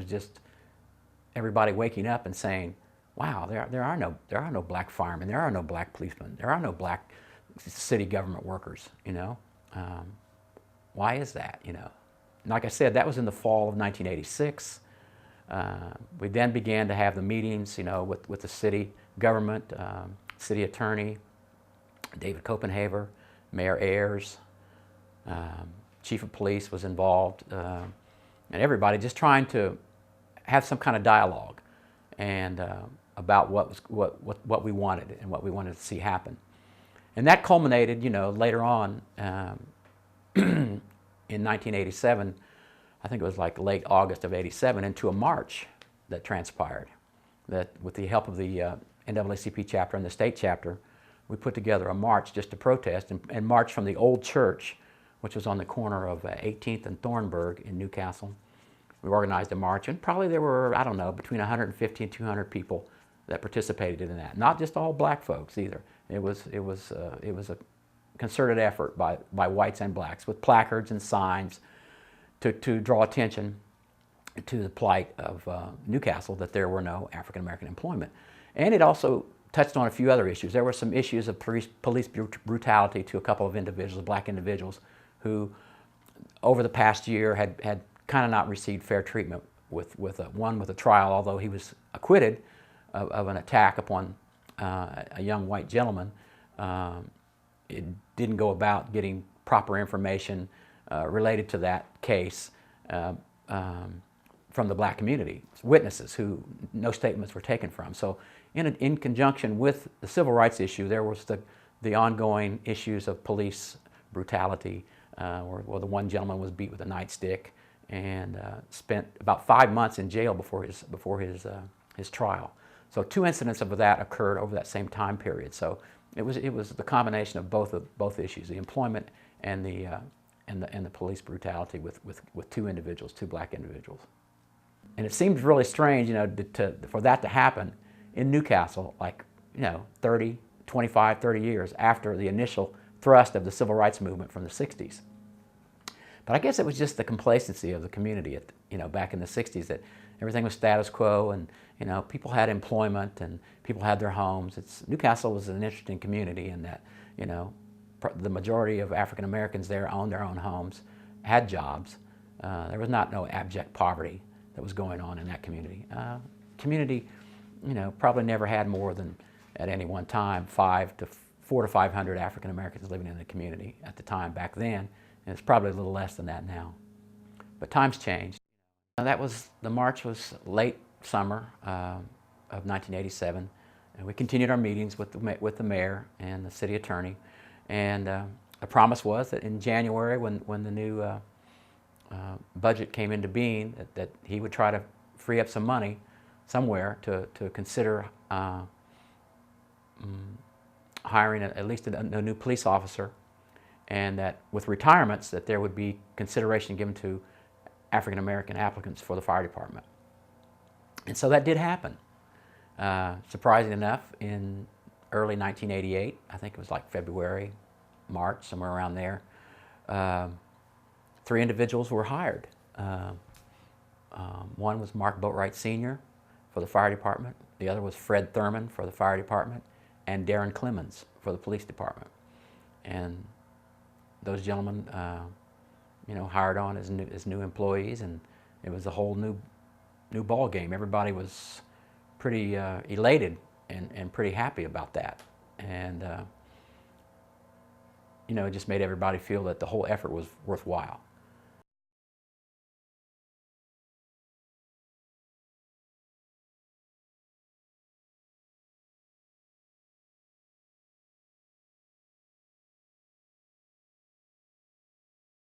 was just everybody waking up and saying, wow, there are no black firemen, there are no black policemen, there are no black city government workers, you know. Why is that, you know? Like I said, that was in the fall of 1986. We then began to have the meetings, you know, with the city government, city attorney, David Copenhaver, Mayor Ayers, chief of police was involved, and everybody just trying to have some kind of dialogue and about what we wanted and what we wanted to see happen. And that culminated, you know, later on in 1987, I think it was like late August of '87, into a march that transpired. That with the help of the NAACP chapter and the state chapter, we put together a march just to protest and march from the old church, which was on the corner of 18th and Thornburg in Newcastle. We organized a march, and probably there were, I don't know, between 150 and 200 people that participated in that. Not just all black folks either. It was a concerted effort by whites and blacks with placards and signs to draw attention to the plight of Newcastle, that there were no African American employment. And it also touched on a few other issues. There were some issues of police brutality to a couple of individuals, black individuals, who over the past year had kind of not received fair treatment with one with a trial, although he was acquitted of an attack upon a young white gentleman. It didn't go about getting proper information related to that case from the black community, witnesses who no statements were taken from. So in conjunction with the civil rights issue, there was the ongoing issues of police brutality, where the one gentleman was beat with a nightstick and spent about 5 months in jail before his trial. So 2 incidents of that occurred over that same time period. So it was the combination of both issues, the employment and the police brutality with 2 individuals, 2 black individuals. And it seemed really strange, you know, for that to happen in Newcastle, like, you know, 25, 30 years after the initial thrust of the civil rights movement from the 60s. But I guess it was just the complacency of the community, you know, back in the 60s, that everything was status quo, and, you know, people had employment and people had their homes. Newcastle was an interesting community in that, you know, the majority of African Americans there owned their own homes, had jobs. There was no abject poverty that was going on in that community. Community, you know, probably never had more than, at any one time, 400 to 500 African Americans living in the community at the time back then, and it's probably a little less than that now. But times changed. The march was late summer of 1987, and we continued our meetings with the mayor and the city attorney, and the promise was that in January, when the new budget came into being, that he would try to free up some money somewhere to consider hiring at least a new police officer, and that with retirements that there would be consideration given to African American applicants for the fire department. And so that did happen. Surprising enough, in early 1988, I think it was like February, March, somewhere around there, 3 individuals were hired. One was Mark Boatwright Sr. for the fire department. The other was Fred Thurman for the fire department, and Darren Clemens for the police department. And those gentlemen, you know, hired on as new employees, and it was a whole new ball game. Everybody was pretty elated and pretty happy about that, and you know, it just made everybody feel that the whole effort was worthwhile.